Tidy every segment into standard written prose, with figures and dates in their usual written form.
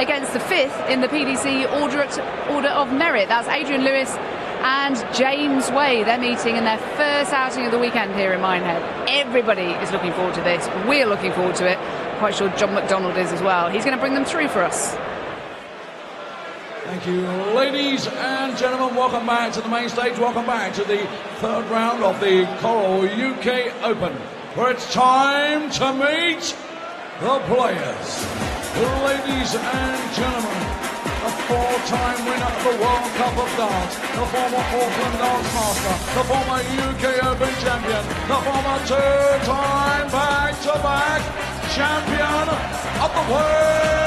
against the 5th in the PDC Order of Merit. That's Adrian Lewis and James Wade. They're meeting in their first outing of the weekend here in Minehead. Everybody is looking forward to this. We're looking forward to it. Quite sure John McDonald is as well. He's going to bring them through for us. Thank you, ladies and gentlemen. Welcome back to the main stage. Welcome back to the 3rd round of the Coral UK Open, where it's time to meet the players. Ladies and gentlemen, a 4-time winner of the World Cup of Darts, the former Auckland Darts Master, the former UK Open champion, the former 2-time back-to-back champion of the world.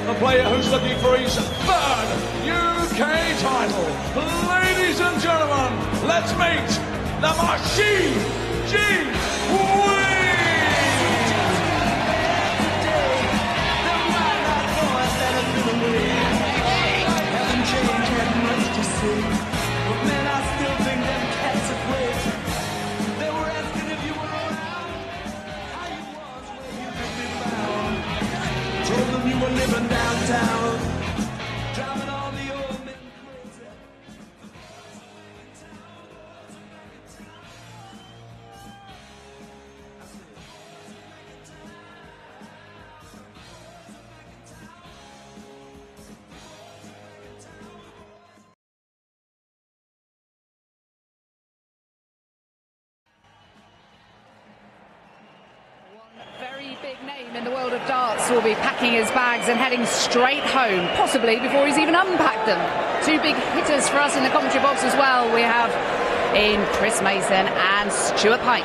The player who's looking for his 3rd UK title. Ladies and gentlemen, let's meet the Machine, James Wade. Haven't changed, had much to say, but man, I still think them cats are great. They were asking if you were around, how you was, where you could be found. Told them you were living downtown, driving all the old men crazy. Very big name in the world of darts will be packing his bags and heading straight home, possibly before he's even unpacked them. 2 big hitters for us in the commentary box as well. We have in Chris Mason and Stuart Pike.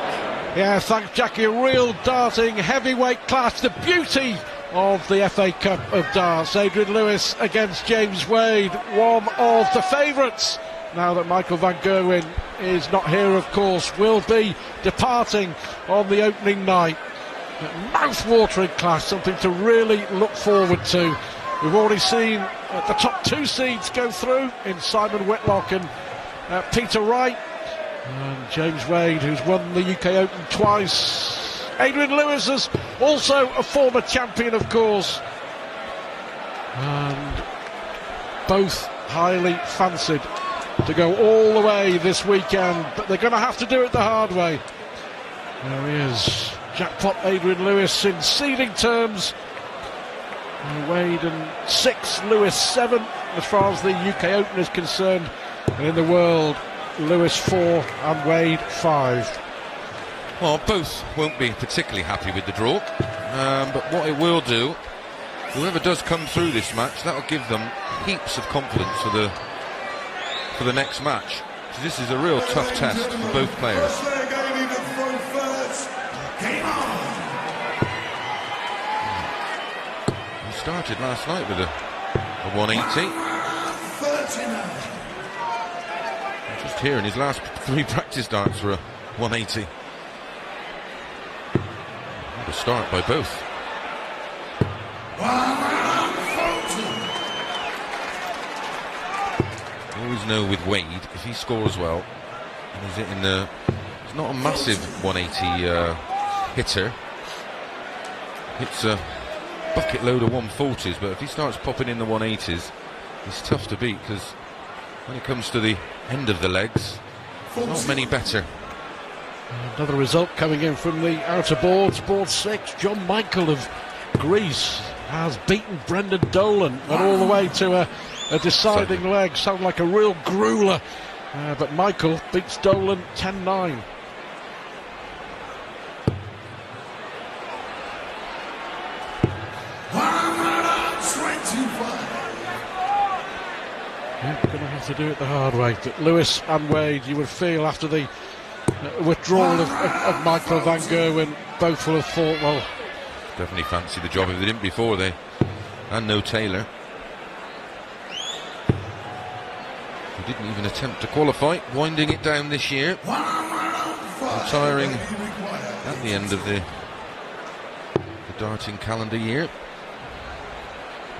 Yeah, thanks, Jackie. A real darting heavyweight clash. The beauty of the FA Cup of Darts. Adrian Lewis against James Wade, one of the favourites. Now that Michael van Gerwen is not here, of course, will be departing on the opening night. Mouth-watering clash, something to really look forward to. We've already seen the top 2 seeds go through in Simon Whitlock and Peter Wright. And James Wade, who's won the UK Open twice. Adrian Lewis is also a former champion, of course. And both highly fancied to go all the way this weekend, but they're going to have to do it the hard way. There he is. Jackpot Adrian Lewis in seeding terms. Wade and 6, Lewis 7 as far as the UK Open is concerned. And in the world, Lewis 4 and Wade 5. Well, both won't be particularly happy with the draw. But what it will do, whoever does come through this match, that will give them heaps of confidence for the next match. So this is a real tough test for both players. He started last night with a 180. Just here in his last 3 practice darts for a 180. What a start by both. Always know with Wade, if he scores well, and he's hitting it's not a massive 180 hitter. It's a bucket load of 140s, but if he starts popping in the 180s, he's tough to beat, because when it comes to the end of the legs, Not many better. Another result coming in from the outer boards. Board 6, John Michael of Greece has beaten Brendan Dolan, went all the way to a deciding leg. Sounded like a real grueler, but Michael beats Dolan 10-9. You're going to have to do it the hard way. But Lewis and Wade, you would feel after the withdrawal of Michael van Gerwen, both will have thought, well, definitely fancy the job if they didn't before. And no Taylor. He didn't even attempt to qualify, winding it down this year, retiring at the end of the darting calendar year.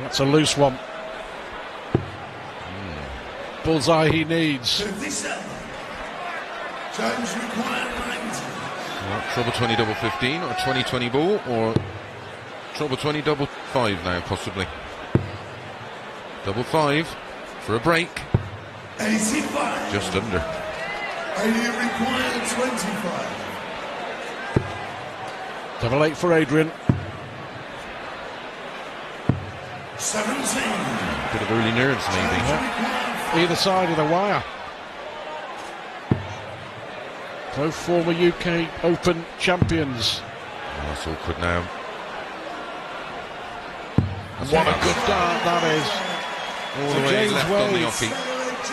That's a loose one. Bullseye he needs. Treble 20 double 15 or 20-20 ball, or treble 20 double 5 now possibly. Double 5 for a break. 85. Just under. 80 required 25. Double 8 for Adrian. 17. Bit of early nerves maybe. Yeah. Either side of the wire. Both former UK Open champions. Oh, that's awkward now. What a good dart that is. All the way James left Wade on the offie.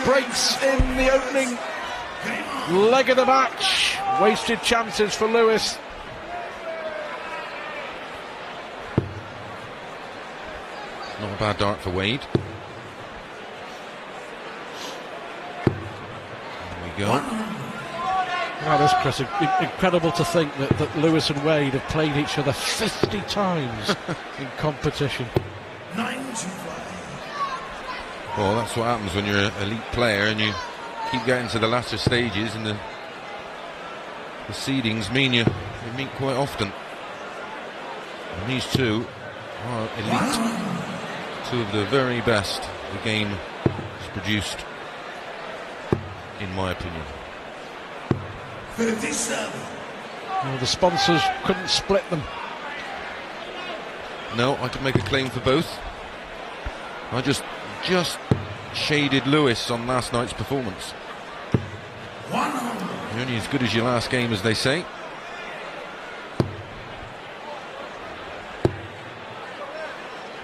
breaks in the opening leg of the match. Wasted chances for Lewis. Not a bad dart for Wade. There we go. Now this, Chris, incredible to think that Lewis and Wade have played each other 50 times in competition. 95. Well, that's what happens when you're an elite player and you keep getting to the latter stages, and the seedings mean you meet quite often. And these two are elite. Two of the very best the game has produced, in my opinion. 57. Well, the sponsors couldn't split them. No, I could make a claim for both. I just shaded Lewis on last night's performance. You're only as good as your last game, as they say.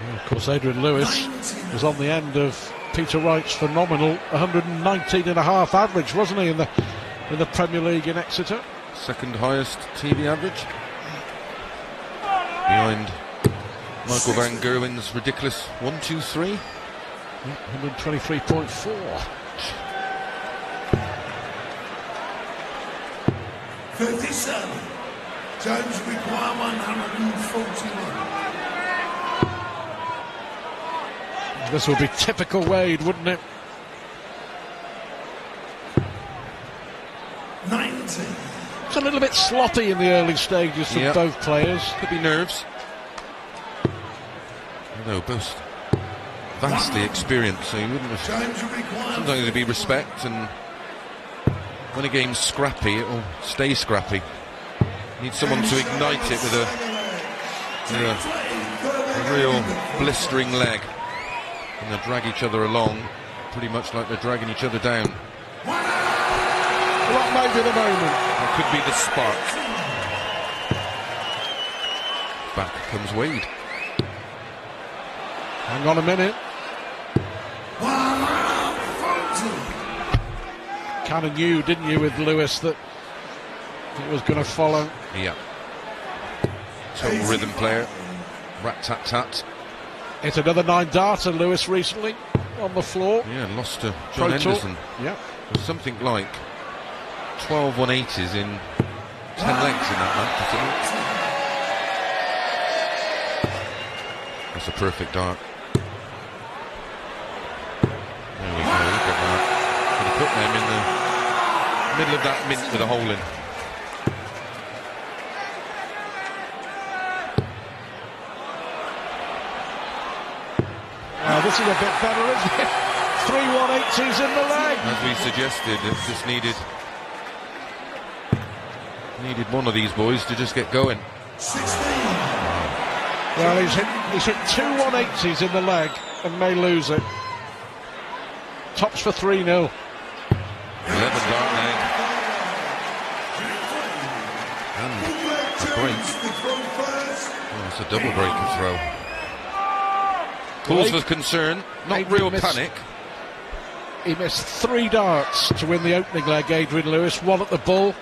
Well, of course, Adrian Lewis was on the end of Peter Wright's phenomenal 119.5 average, wasn't he, in the Premier League in Exeter? Second highest TV average, behind Michael van Gerwen's ridiculous 123. 123.4. 57. James require 141. This would be typical Wade, wouldn't it? 90. It's a little bit sloppy in the early stages for both players. Could be nerves. No, both vastly experienced, so you wouldn't have. Sometimes there'd be respect, and when a game's scrappy, it'll stay scrappy. You need someone to ignite it with a real blistering leg, and they'll drag each other along, pretty much like they're dragging each other down. That might be the moment. That could be the spark. Back comes Wade. Hang on a minute. Kind of knew, didn't you, with Lewis, that it was going to follow. Yeah. Total rhythm player. Rat-tat-tat. It's another 9-darter, Lewis, recently on the floor. Yeah, lost to John Henderson. Yeah. There's something like 12 180s in 10 legs in that match, I think. That's a perfect dart. There we go, look at that. Could have put them in the middle of that mint with a hole in. This is a bit better, isn't it? 3 180s in the leg. As we suggested, it just needed Needed one of these boys to just get going. 16. Well, he's hit 2 180s in the leg and may lose it. Tops for 3-0. 11 dart leg. And a break. Oh, it's a double breaker throw. Cause for concern, not real panic. He missed 3 darts to win the opening leg, Adrian Lewis. 1 at the bull,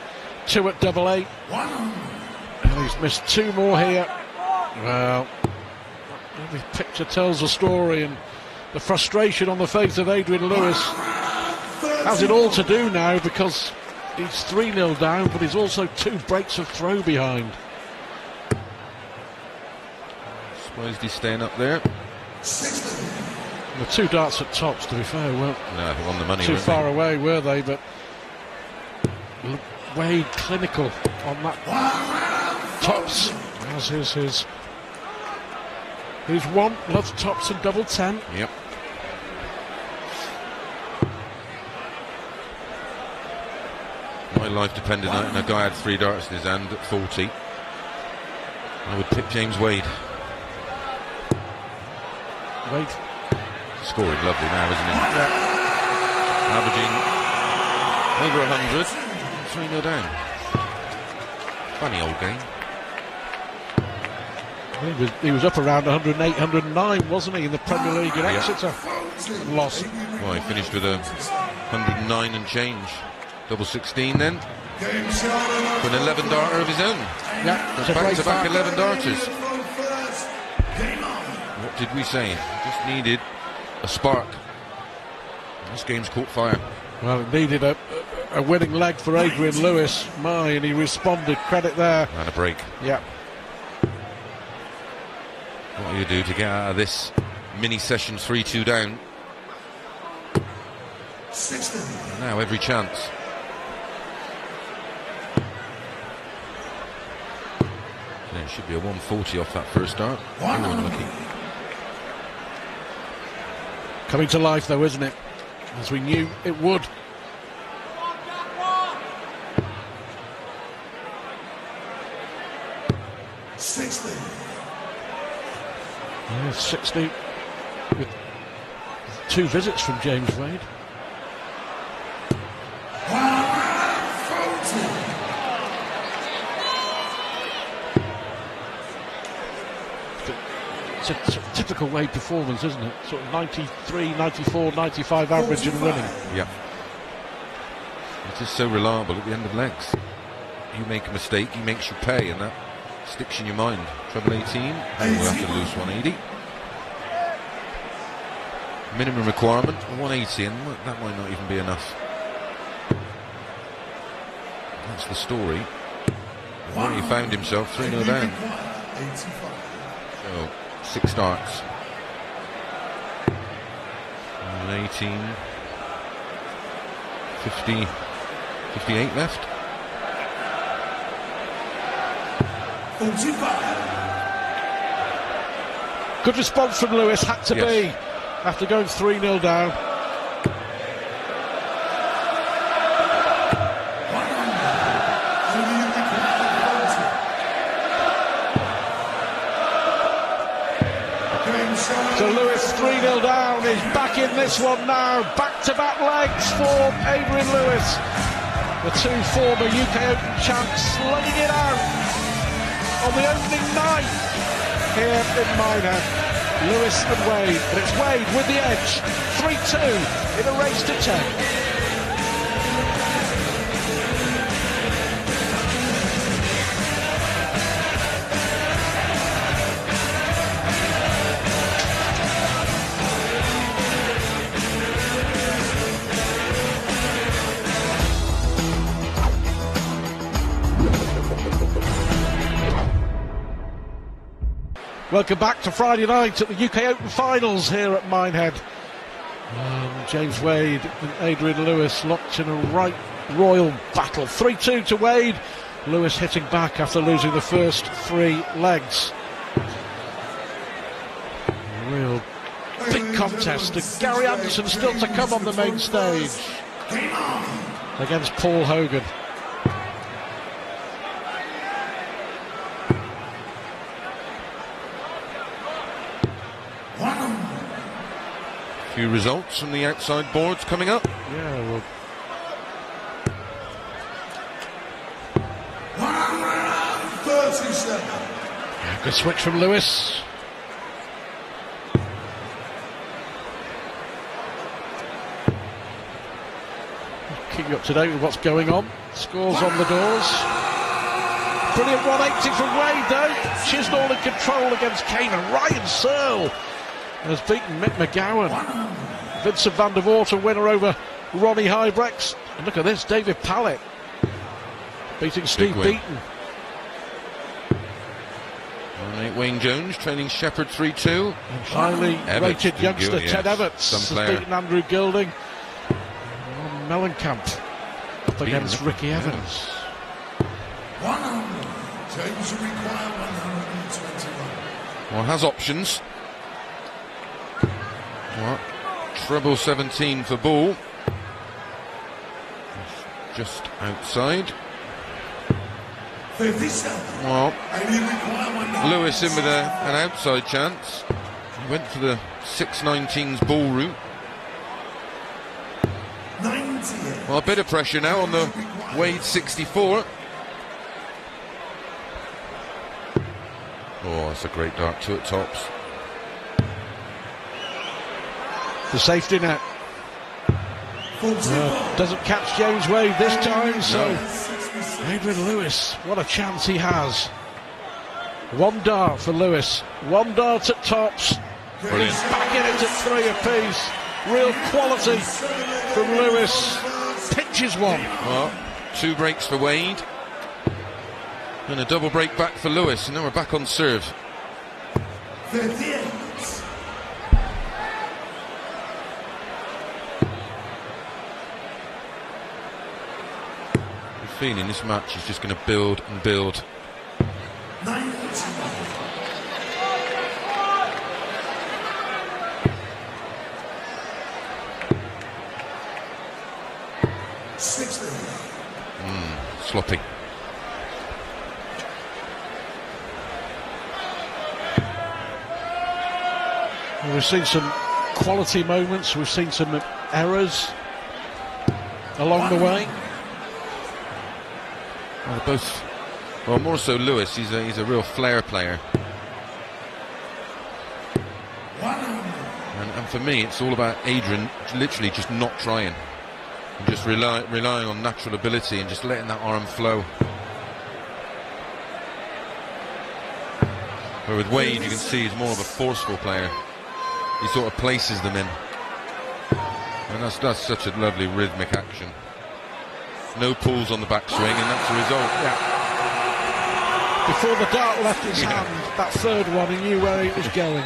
2 at double 8. And he's missed 2 more here. Well, every picture tells a story, and the frustration on the face of Adrian Lewis has it all to do now, because he's 3-0 down, but he's also 2 breaks of throw behind. Suppose he's staying up there. The 2 darts at tops, to be fair, weren't On the money, too far away, were they? But Wade clinical on that tops, as is his. Who's one loves tops and double 10. Yep. My life depended on it, and a guy had 3 darts in his hand at 40. I would pick James Wade. Wade scoring lovely now, isn't he? Yeah. Averaging over 100, 3-0 down. Funny old game. He was up around 108, 109, wasn't he, in the Premier League at Exeter? Lost. Well, he finished with a 109 and change. Double 16 then. With an 11 darter of his own. Yeah, back-to-back 11 darters. What did we say? Just needed a spark. This game's caught fire. Well, it needed a winning leg for Adrian Lewis. And he responded. Credit there. And a break. Yeah. What do you do to get out of this mini session 3-2 down? And now every chance. There should be a 140 off that first dart. Unlucky. Coming to life, though, isn't it? As we knew it would. Yeah, 60 with 2 visits from James Wade. It's a typical Wade performance, isn't it? Sort of 93, 94, 95 average and winning. Yeah. It's just so reliable at the end of legs. You make a mistake, he makes you pay, and that sticks in your mind. Treble 18, and we'll have to lose 180. Minimum requirement 180, and that might not even be enough. That's the story. Where he found himself 3-0 down. So 6 starts. 18, 50, 58 left. 45. Good response from Lewis, had to be, after going 3-0 down. So Lewis 3-0 down, he's back in this one now. Back-to-back legs for Adrian Lewis. The 2 former UK Open champs slugging it out on the opening night here in Minehead. Lewis and Wade, but it's Wade with the edge. 3-2 in a race to 10. Welcome back to Friday night at the UK Open Finals here at Minehead. James Wade and Adrian Lewis locked in a right royal battle. 3-2 to Wade. Lewis hitting back after losing the first 3 legs. Real big contest. And Gary Anderson still to come on the main stage against Paul Hogan. few results from the outside boards coming up. Yeah, well, 137. good switch from Lewis. Keep you up to date with what's going on. Scores on the doors. Brilliant 180 from Wade though. Chisnall in control against Kane, and Ryan Searle has beaten Mick McGowan. Vincent van der Voort a winner over Ronnie Huybrechts. And look at this, David Pallett beating Steve Beaton. Wayne Jones training Shepherd 3-2. Highly Everts rated did youngster good, yes. Ted Everts Some has player. beaten Andrew Gilding. Mellencamp up against Ricky Evans. 100. James will require 121. Well, has options. Well, treble 17 for Ball. Just outside. 57. Well, And you require 100. Lewis in with an outside chance. He went for the 619's Ball route. 98. Well, a bit of pressure now on the Wade 64. Oh, that's a great dart, 2 at tops. The safety net. Doesn't catch James Wade this time, so Adrian Lewis, what a chance he has. 1 dart for Lewis, 1 dart at tops. Brilliant. Back in it at 3 apiece. Real quality from Lewis. Pinches one. Well, 2 breaks for Wade. And a double break back for Lewis, and now we're back on serve. 58. I'm feeling this match is just going to build and build. 90. 60. Sloppy. We've seen some quality moments, we've seen some errors along the way. Well, both, well, more so Lewis. He's a real flair player. And for me, it's all about Adrian literally just not trying, and just relying on natural ability and just letting that arm flow. Where with Wade, you can see he's more of a forceful player. He sort of places them in, and that's such a lovely rhythmic action. No pulls on the backswing, and that's the result. Yeah. Before the dart left his hand, that third one, he knew where it was going.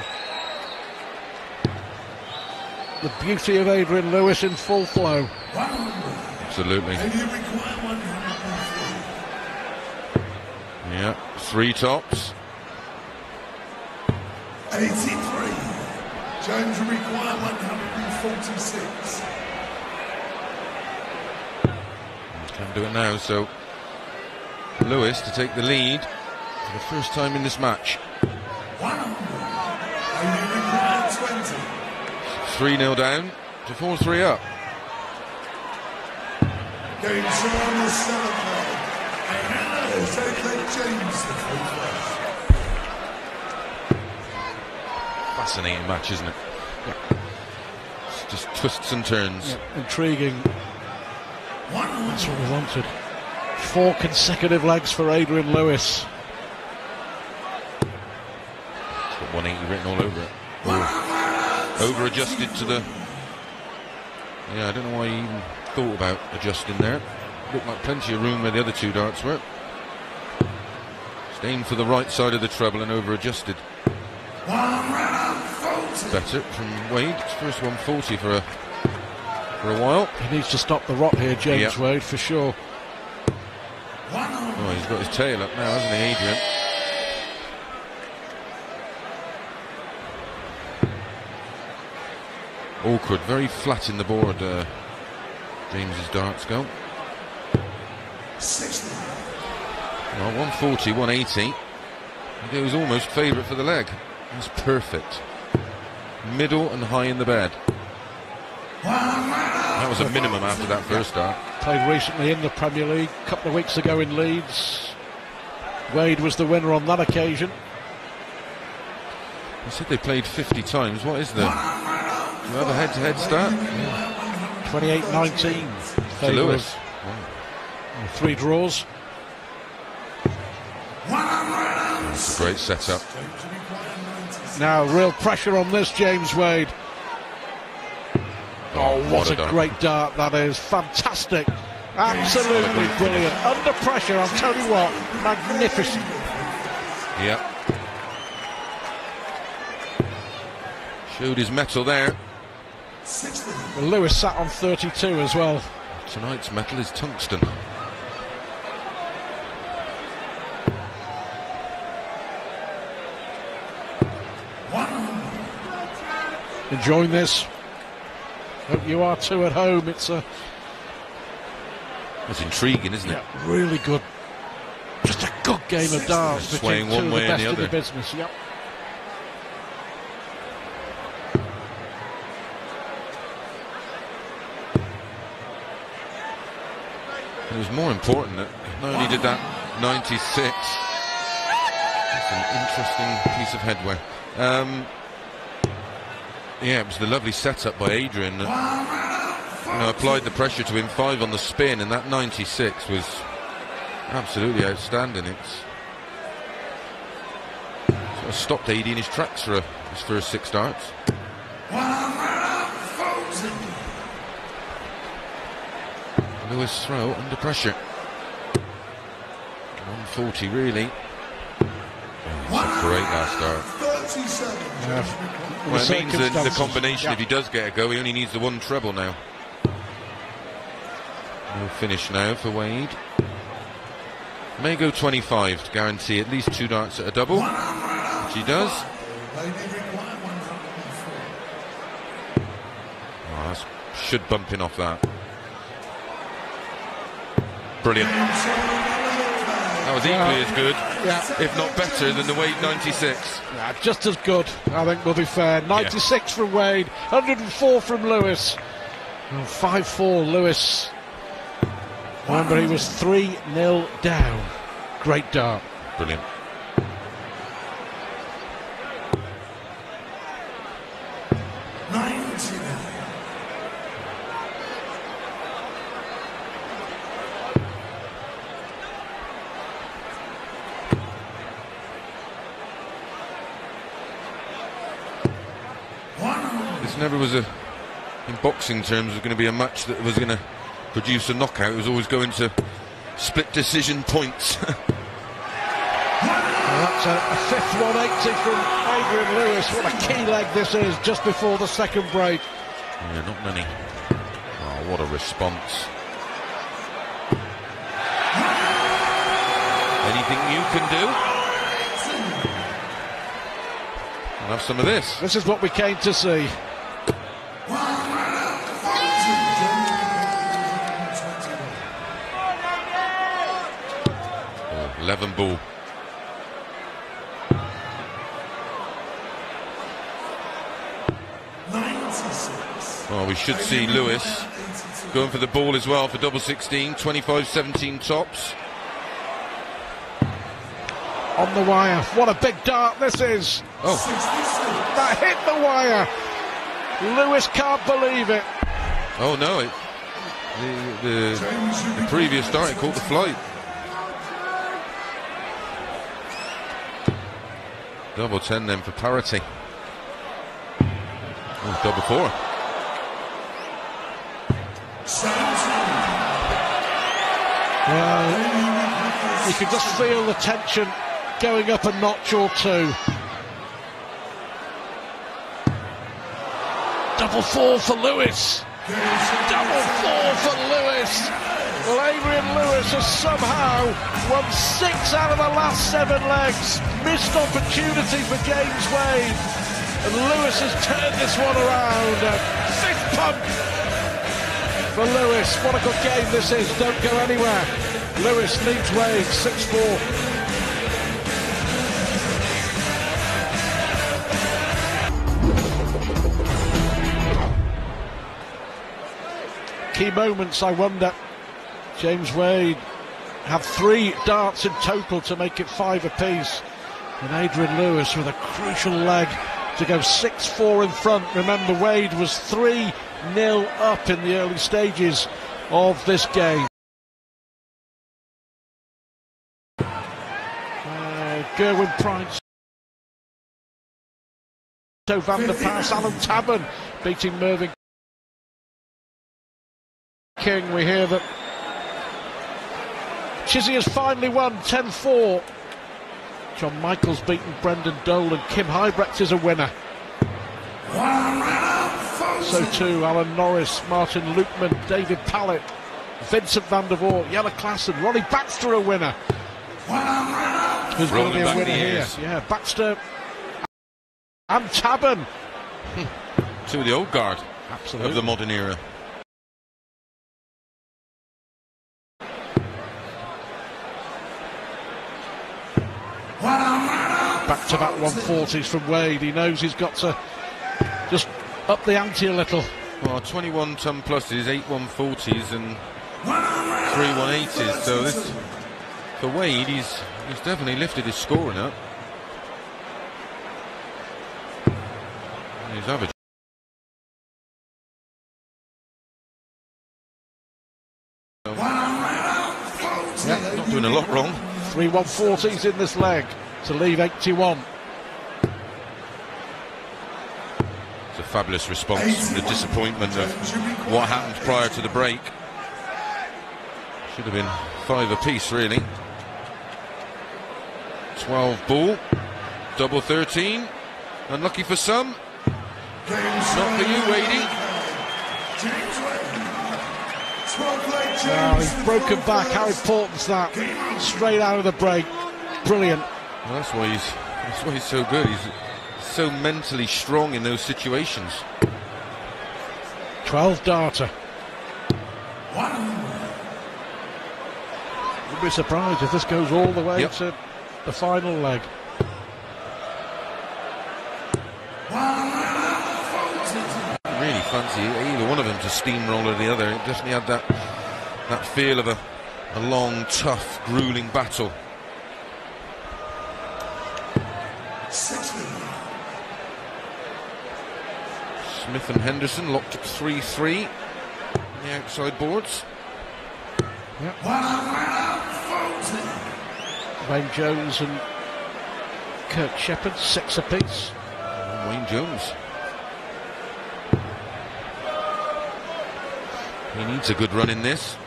The beauty of Adrian Lewis in full flow. Absolutely. And you require 103. Yeah, 3 tops. 83. James will require 146. Can't do it now, so Lewis to take the lead for the first time in this match. 100. And you require 20. 3-0 down to 4-3 up. Game 2 on the 7th leg. And now take James the free first. Fascinating match, isn't it? Yeah. It's just twists and turns. Yeah, intriguing. That's what we wanted. 4 consecutive legs for Adrian Lewis. It's got 180 written all over it. Over adjusted to the. Yeah, I don't know why he even thought about adjusting there. Looked like plenty of room where the other 2 darts were. Just aimed for the right side of the treble and over adjusted. Better from Wade. It's first 140 for a while. He needs to stop the rot here, James Wade, for sure. Oh, he's got his tail up now, hasn't he, Adrian? Awkward, very flat in the board, James's darts go. 60. Well, 140, 180. He was almost favourite for the leg. That's perfect. Middle and high in the bed. That was a minimum after that first start. Played recently in the Premier League, a couple of weeks ago in Leeds. Wade was the winner on that occasion. I said they played 50 times. What is the... Do you have a head-to-head start? 28-19. To Lewis. Wow. 3 draws. That's a great setup. Now real pressure on this James Wade. Oh, what a great dart that is. Fantastic. Absolutely brilliant. Under pressure, I'll tell you what, magnificent. Yep. Showed his mettle there. Well, Lewis sat on 32 as well. Tonight's metal is tungsten. Enjoying this. Hope you are too at home. It's intriguing, isn't it? Yeah, really good. Just a good game of darts. Swaying one way and the other. The business. Yep. It was more important that not only did that 96. That's an interesting piece of headwear. Yeah, it was the lovely setup by Adrian that applied the pressure to him. 5 on the spin, and that 96 was absolutely outstanding. It's sort of stopped AD in his tracks for his first 6 starts. Lewis throw under pressure. 140 really. That's a great last start. Yeah. Well, it means that the combination, if he does get a go, he only needs the 1 treble now. No finish now for Wade. May go 25 to guarantee at least 2 darts at a double, which he does. Oh, that should bump in off that. Brilliant. That was equally as good, if not better, than the Wade 96. Yeah, just as good, I think we'll be fair. 96 from Wade, 104 from Lewis. 5-4 Lewis. Remember, he was 3-0 down. Great dart. Brilliant. Never was in boxing terms, was going to be a match that was going to produce a knockout. It was always going to split decision points. Well, that's a 5th 180 from Adrian Lewis. What a key leg this is just before the second break. Yeah, not many. Oh, what a response. Anything you can do? I'll have some of this. This is what we came to see. 11 ball. Well, we should see Lewis going for the ball as well for double 16, 25-17 tops. On the wire. What a big dart this is. Oh. That hit the wire. Lewis can't believe it. Oh no, the previous start it caught the flight. Double 10 then for parity. Oh, double 4. Well, you can just feel the tension going up a notch or 2. Double 4 for Lewis. Double 4 for Lewis. Well, Adrian Lewis has somehow won 6 out of the last 7 legs. Missed opportunity for James Wade. And Lewis has turned this one around. A 5th pump for Lewis. What a good game this is. Don't go anywhere. Lewis leads Wade 6-4. key moments, I wonder. James Wade had 3 darts in total to make it 5 apiece. And Adrian Lewis with a crucial leg to go 6-4 in front. Remember, Wade was 3-0 up in the early stages of this game. Gerwin Price. So Van der Paas, Alan Tabern beating Mervyn King. We hear that Chizzy has finally won 10-4. John Michaels beaten Brendan Dole, and Kim Huybrecht is a winner. So too Alan Norris, Martin Lukeman, David Pallett, Vincent van der Voort, Jelle Klassen, Ronnie Baxter a winner. Who's going to be a winner here? Yeah, Baxter and Tabern. Two of the old guard. Absolutely. Of the modern era. Back-to-back 140s from Wade. He knows he's got to just up the ante a little. Well, 21 ton pluses, 8 140s and 3 180s. So this, for Wade, he's definitely lifted his scoring up. And he's average. Yeah, not doing a lot wrong. 3 140s in this leg to leave 81. It's a fabulous response. The disappointment of what happened prior to the break. Should have been 5 apiece, really. 12 ball, double 13. Unlucky for some. Not for you, Wadey. Now he's broken back. How important's that? Straight out of the break. Brilliant. Well, that's why he's so good. He's so mentally strong in those situations. 12 darter. You'd be surprised if this goes all the way to the final leg. Really fancy either one of them to steamroller the other. It definitely had that feel of a long, tough, grueling battle. Smith and Henderson locked at 3-3 on the outside boards. Yep. Wayne Jones and Kirk Shepherd, 6 apiece. And Wayne Jones. He needs a good run in this.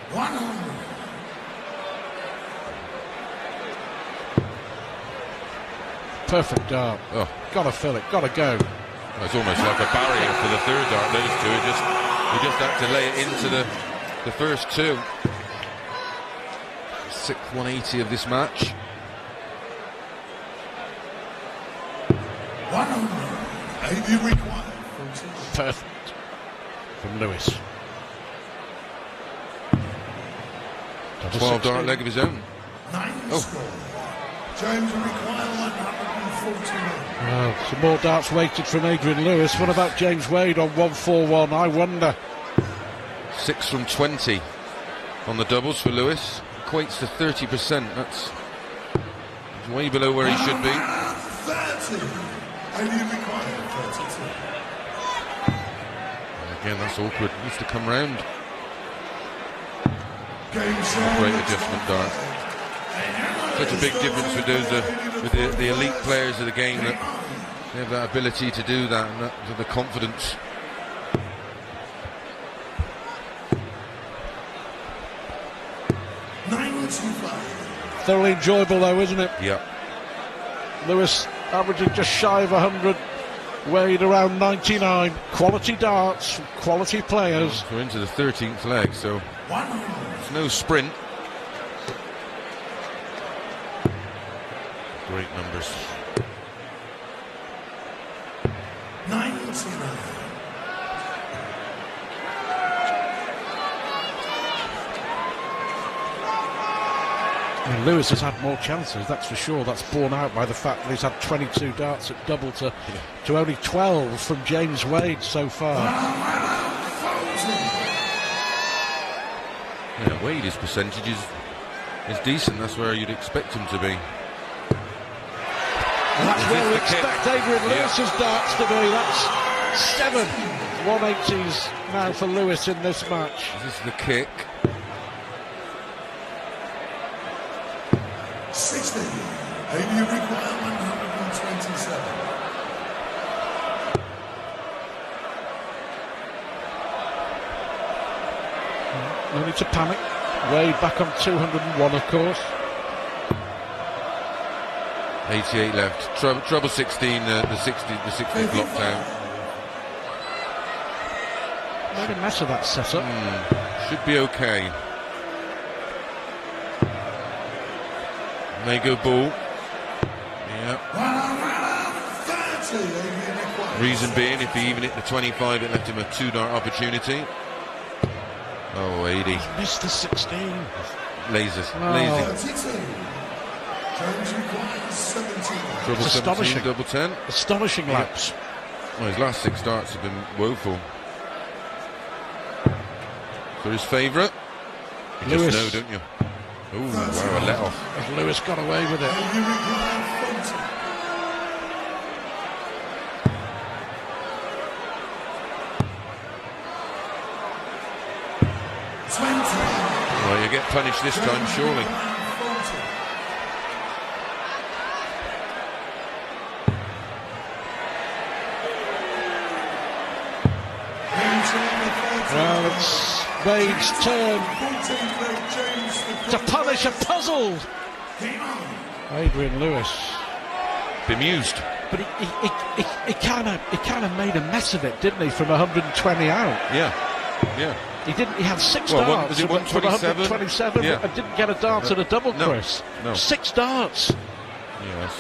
Perfect dart. Oh, gotta fill it, gotta go. It's almost like a barrier for the third dart. Those two, he just had to lay it into the first two. 6th 180 of this match. Perfect from Lewis. 12 dart leg of his own. Oh. James will require 141. Well, some more darts waited from Adrian Lewis. What about James Wade on 141? I wonder. 6 from 20 on the doubles for Lewis. Equates to 30%. That's way below where he should be. 30. And you require 32. Again, that's awkward. Needs to come round. Game Great adjustment dart. Such a big difference with those with the elite players of the game, that they have that ability to do that and the confidence. Thoroughly enjoyable though, isn't it? Yeah. Lewis averaging just shy of 100. Wade around 99. Quality darts, quality players. We're into the 13th leg, so it's no sprint. Great numbers. 99. And Lewis has had more chances, that's for sure. That's borne out by the fact that he's had 22 darts at double to only 12 from James Wade so far. Yeah, Wade, his percentage is decent. That's where you'd expect him to be. And that's where we expect Adrian Lewis's darts to be. That's 7 180s now for Lewis in this match. This is the kick. 60. And you require 127. No need to panic. Wade back on 201, of course. 88 left. Trouble 16. The 60 blocked out. Made a mess of that setup. Should be okay. May go ball. Yeah. Reason being, if he even hit the 25, it left him a 2-dart opportunity. Oh, 80. Missed the 16. Lasers. Oh. Lazy. James requires 17. Trouble 17, double 10. Astonishing lapse. Well, his last 6 darts have been woeful. For his favourite? You Lewis. just know, don't you? Ooh, wow, a let off. As Lewis got away with it. You require 40. Well, you get punished this time, surely. Well, it's Wade's turn to punish a puzzled Adrian Lewis. Bemused. But he kind of made a mess of it, didn't he? From 120 out. Yeah. He didn't. He had 6 Well, darts was it from 127? and didn't get a dart at a double, No, Chris. no. 6 darts. Yes.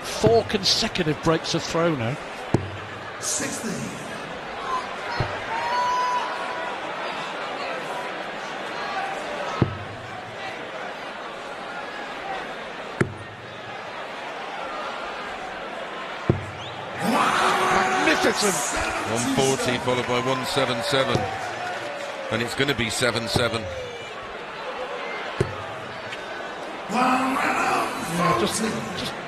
4 consecutive breaks of throw now. 60. Magnificent. 140 followed by 177. And it's going to be 7-7. Yeah, just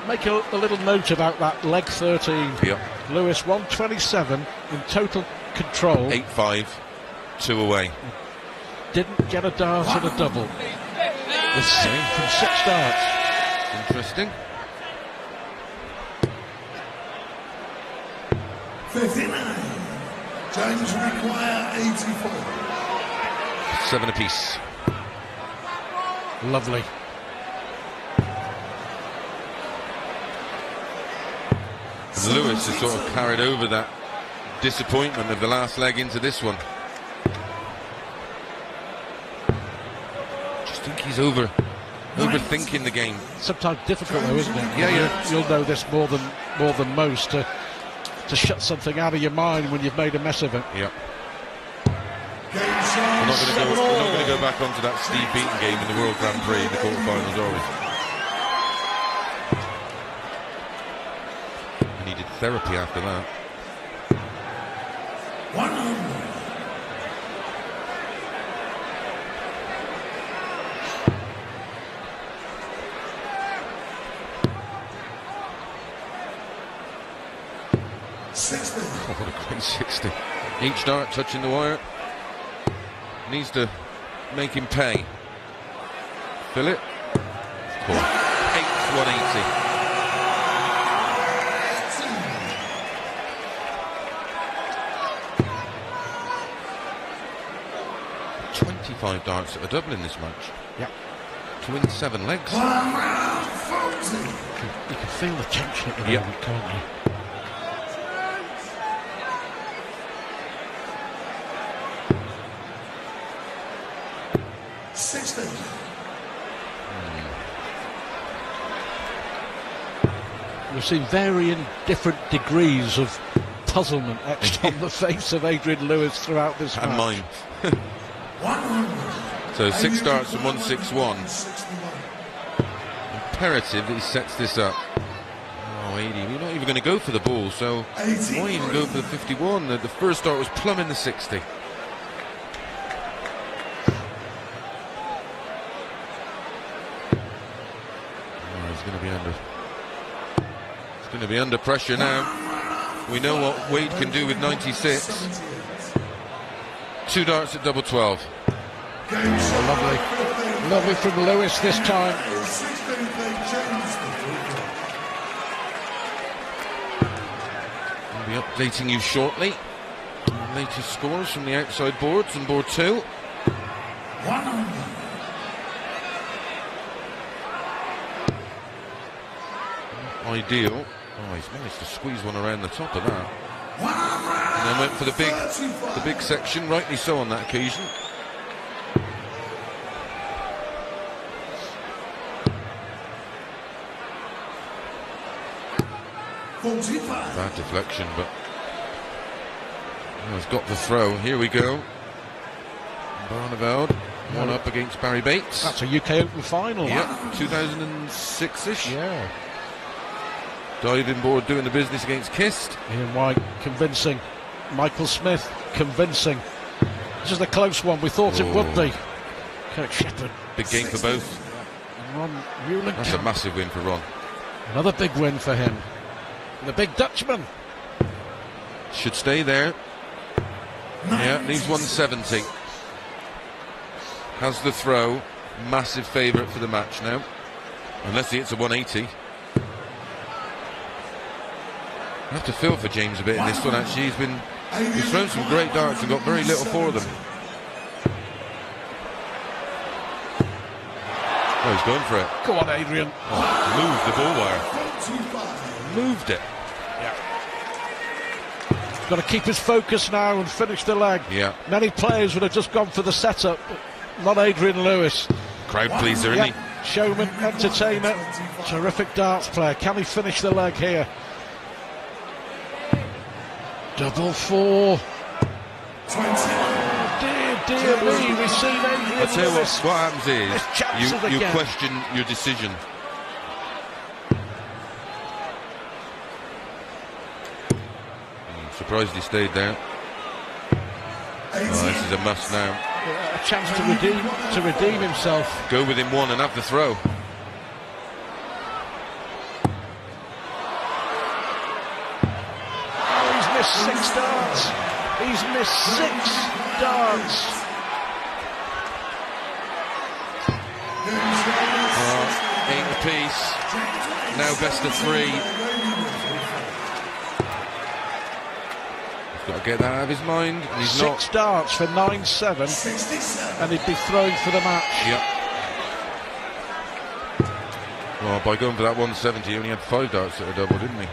make a little note about that leg 13. Yep. Lewis 127 in total control. 8-5. 2 away. Didn't get a dart at a double. With from 6 darts. Interesting. 59. James require 84. 7 apiece. Lovely. And Lewis has sort of carried over that disappointment of the last leg into this one. Just think he's overthinking the game. Sometimes difficult though, isn't it? Yeah. You'll know this more than most to shut something out of your mind when you've made a mess of it. Yep. We're not going to go back onto that Steve Beaton game in the World Grand Prix in the quarterfinals, are we? He needed therapy after that. 100. Oh, what a great 60. Each dart touching the wire. Needs to make him pay. Fill it. Cool. 180. $25 darts at a double in this match. Yep. To win 7 legs. You can feel the tension at the moment, can't you? We've seen varying different degrees of puzzlement etched on the face of Adrian Lewis throughout this match. And mine. So 6 darts from 161. Imperative that he sets this up. Oh, 80. You're not even going to go for the ball, so why even go for the 51? The first dart was plumb in the 60. He's going to be under. He's going to be under pressure now. We know what Wade can do with 96. 2 darts at double 12. Oh, lovely from Lewis this time. I'll be updating you shortly. Latest scores from the outside boards and board 2. Ideal. Oh, he's managed to squeeze one around the top of that. And then went for the big section, rightly so on that occasion. Bad deflection, but he's got the throw. Here we go. Barneveld, one up against Barry Bates. That's a UK Open final. Yeah, 2006-ish. Yeah. Diving board doing the business against Kist. Ian White convincing. Michael Smith convincing. This is a close one. We thought it would be. Kirk Shepherd. Big game for both. Ron Hewlett. That's a massive win for Ron. Another big win for him. The big Dutchman. Should stay there. Yeah, needs 170. Has the throw. Massive favourite for the match now. Unless he hits a 180. I have to feel for James a bit in this one, actually. He's thrown some great darts and got very little for them. Oh, he's going for it. Go on, Adrian. Oh, moved the ball wire. Moved it. Got to keep his focus now and finish the leg. Yeah. Many players would have just gone for the setup, but not Adrian Lewis. Crowd pleaser, isn't he? Showman, entertainer, terrific darts player. Can he finish the leg here? Double 4. Dear me, we've seen Adrian I'll tell you Lewis. what happens is you question your decision. I'm surprised he stayed there. Oh, this is a must now. A chance to redeem himself. Go within one and have the throw. He's missed 6 darts. He's missed 6 darts. 8 apiece. Now best of 3. He's got to get that out of his mind. And he's 6 darts for 9-7, and he'd be throwing for the match. Yep. Well, by going for that 170, he only had 5 darts at a double, didn't he?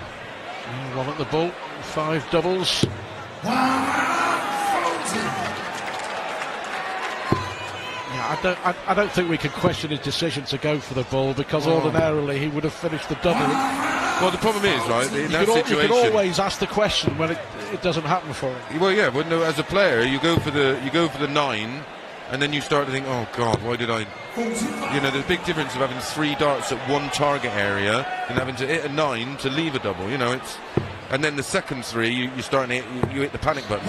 1 at the ball, 5 doubles. Yeah, I don't think we can question his decision to go for the ball, because ordinarily he would have finished the double. Well, the problem is, right, in that situation, you can always ask the question when it doesn't happen for him. Well, yeah, when as a player, you go for the 9, and then you start to think, oh God, why did I? You know, there's a big difference of having 3 darts at one target area and having to hit a 9 to leave a double. You know, it's. And then the second 3, you're starting to hit, you hit the panic button.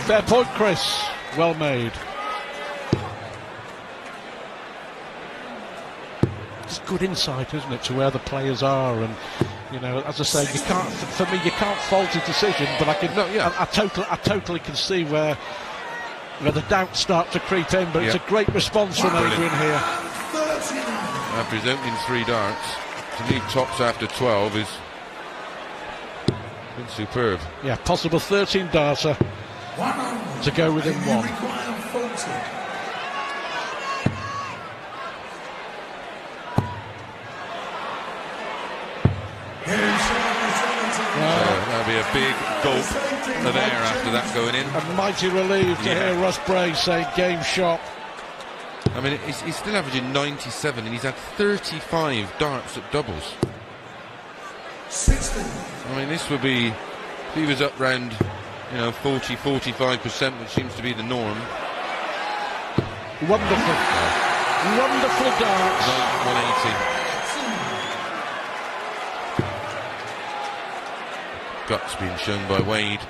Fair point, Chris. Well made. It's good insight, isn't it, to where the players are, and you know, as I say, you can't. For me, you can't fault his decision, but I can. No, yeah. I totally can see where the doubts start to creep in. But it's a great response from Adrian here. After his opening 3 darts, to leave tops after 12 is been superb. Yeah, possible 13 darter to go within 1. That'll be a big gulp of air after that going in. I'm mighty relieved to hear Russ Bray saying game shot. I mean, he's still averaging 97, and he's had 35 darts at doubles. 60. I mean, this would be, if he was up round, 40-45%, which seems to be the norm. Wonderful. Wonderful darts. 180. guts being shown by Wade.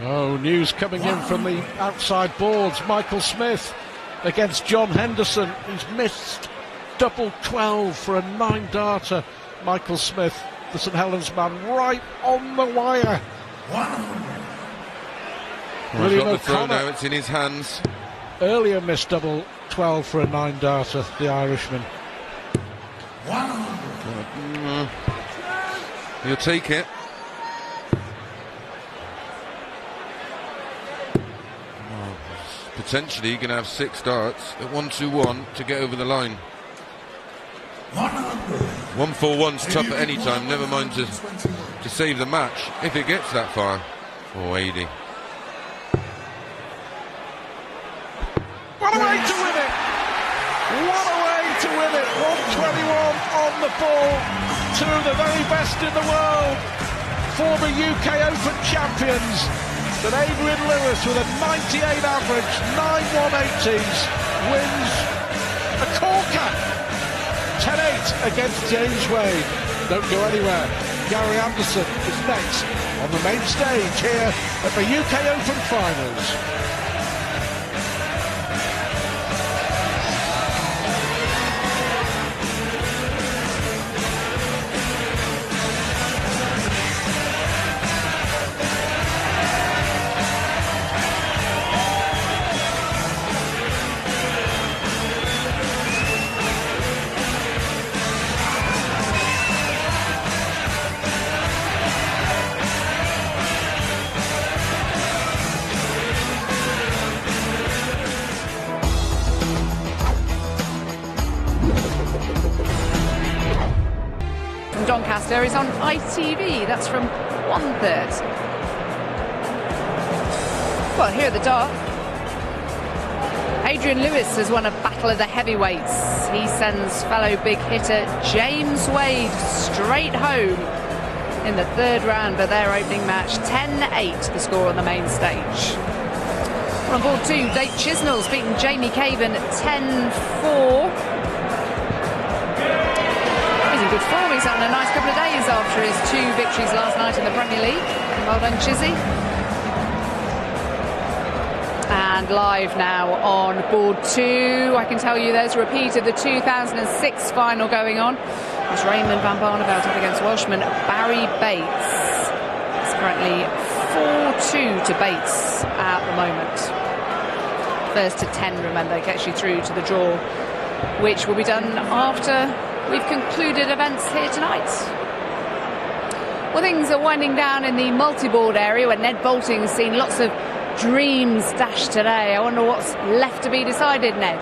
Oh, news coming in from the outside boards. Michael Smith against John Henderson. He's missed double 12 for a 9-darter. Michael Smith, the St Helens man, right on the wire. Well, he's got the throw now, it's in his hands. Earlier missed double 12 for a 9-darter, the Irishman. He'll take it. Potentially you can have 6 darts at 1-2-1 to get over the line. 1-4-1's tough at any time, never mind to save the match if it gets that far. Oh, 80. What a way to win it! What a way to win it! 121 on the ball. Two of the very best in the world. Former UK Open champions. But Adrian Lewis with a 98 average, 9 180s, wins a corker. 10-8 against James Wade. Don't go anywhere. Gary Anderson is next on the main stage here at the UK Open Finals. Doncaster is on ITV. That's from 1:30. Well, here at the dart, Adrian Lewis has won a battle of the heavyweights. He sends fellow big hitter James Wade straight home in the 3rd round of their opening match. 10-8 the score on the main stage. On board 2, Dave Chisnell's beaten Jamie Caven 10-4. Good form. He's having a nice couple of days after his 2 victories last night in the Premier League. Well done, Chizzy. And live now on board 2. I can tell you there's a repeat of the 2006 final going on. It's Raymond van Barneveld up against Welshman Barry Bates. It's currently 4-2 to Bates at the moment. First to 10, remember, gets you through to the draw, which will be done after we've concluded events here tonight. Well, things are winding down in the multi-board area where Ned Bolting's seen lots of dreams dashed today. I wonder what's left to be decided, Ned.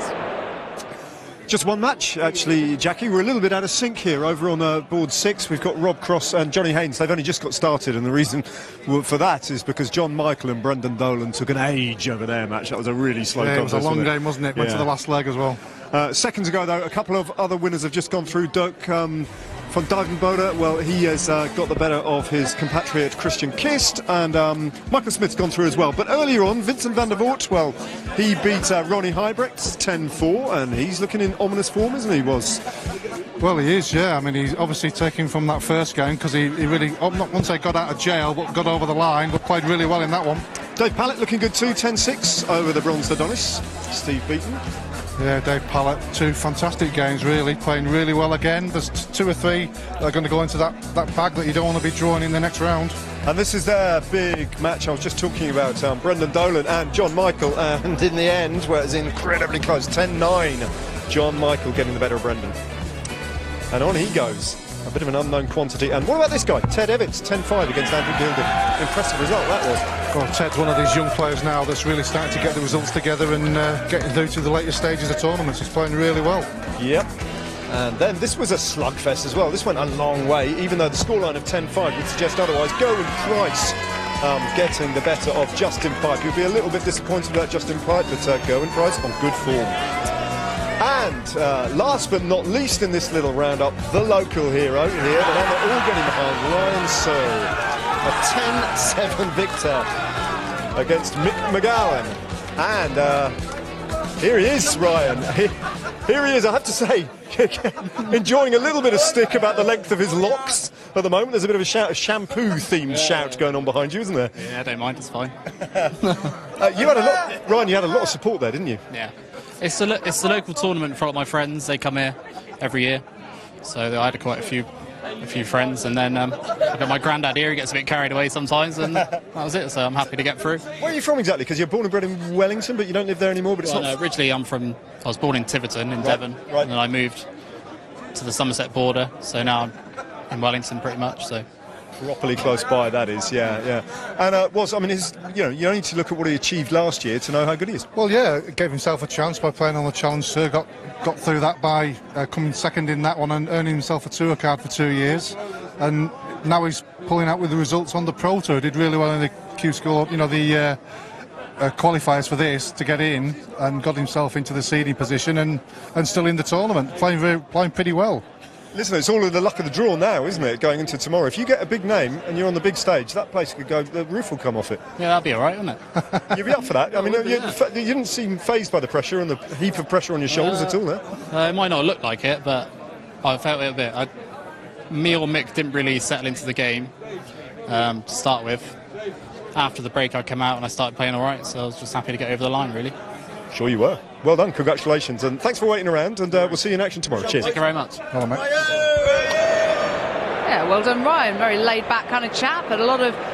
Just one match, actually, Jackie. We're a little bit out of sync here over on board 6. We've got Rob Cross and Johnny Haynes. They've only just got started, and the reason for that is because John Michael and Brendan Dolan took an age over their match. That was a really slow contest. It was a long game, wasn't it? Went to the last leg as well. Seconds ago, though, a couple of other winners have just gone through. Dirk van Duivenbode, well, he has got the better of his compatriot Christian Kist, and Michael Smith's gone through as well. But earlier on, Vincent van der Voort, well, he beat Ronnie Huybrechts 10-4, and he's looking in ominous form, isn't he, Was? Well, he is, yeah. I mean, he's obviously taking from that first game because he really, not once they got out of jail, but got over the line, but played really well in that one. Dave Pallett looking good too, 10-6 over the bronze Adonis. Steve Beaton. Yeah, Dave Pallett, 2 fantastic games, really, playing really well again. There's 2 or 3 that are going to go into that bag that you don't want to be drawing in the next round. And this is their big match I was just talking about, Brendan Dolan and John Michael, and in the end, where it's incredibly close, 10-9, John Michael getting the better of Brendan. And on he goes. A bit of an unknown quantity. And what about this guy, Ted Evans, 10-5 against Andrew Gilden. Impressive result that was. Well, Ted's one of these young players now that's really starting to get the results together and getting through to the later stages of tournaments. He's playing really well. Yep. And then this was a slugfest as well. This went a long way, even though the scoreline of 10-5 would suggest otherwise. Gowan Price getting the better of Justin Pipe. You'll be a little bit disappointed about Justin Pipe, but Gowan Price on good form. And last but not least in this little roundup, the local hero here, the one that all getting behind, Ryan Searle. A 10-7 victor against Mick McGowan. And here he is, Ryan. Here he is, I have to say, enjoying a little bit of stick about the length of his locks at the moment. There's a bit of a shampoo-themed shout going on behind you, isn't there? Yeah, I don't mind, it's fine. You had a lot, Ryan, you had a lot of support there, didn't you? Yeah. It's the local tournament for all my friends. They come here every year. So I had quite a few friends, and then I've got my granddad here. He gets a bit carried away sometimes, and that was it. So I'm happy to get through. Where are you from exactly? Because you're born and bred in Wellington, but you don't live there anymore. But it's not. No, originally I was born in Tiverton in Devon, right. and then I moved to the Somerset border. So now I'm in Wellington pretty much. So properly close by, that is, yeah. And you only need to look at what he achieved last year to know how good he is. Well, yeah, gave himself a chance by playing on the Challenge Tour. Got through that by coming second in that one and earning himself a tour card for 2 years. And now he's pulling out with the results on the Pro Tour. Did really well in the Q School, the qualifiers for this to get in, and got himself into the seeding position and still in the tournament, playing pretty well. Listen, it's all of the luck of the draw now, isn't it, going into tomorrow? If you get a big name and you're on the big stage, that place could go, the roof will come off it. yeah, that'll be all right, won't it? You'll be up for that. I mean, you didn't seem fazed by the pressure and the heap of pressure on your shoulders at all there. It might not look like it, but I felt it a bit. Me or Mick didn't really settle into the game to start with. After the break, I came out and I started playing all right, so I was just happy to get over the line, really. Sure you were. Well done, congratulations, and thanks for waiting around, and we'll see you in action tomorrow. Cheers. Thank you very much. Hello, mate. Yeah, well done, Ryan. Very laid-back kind of chap, but a lot of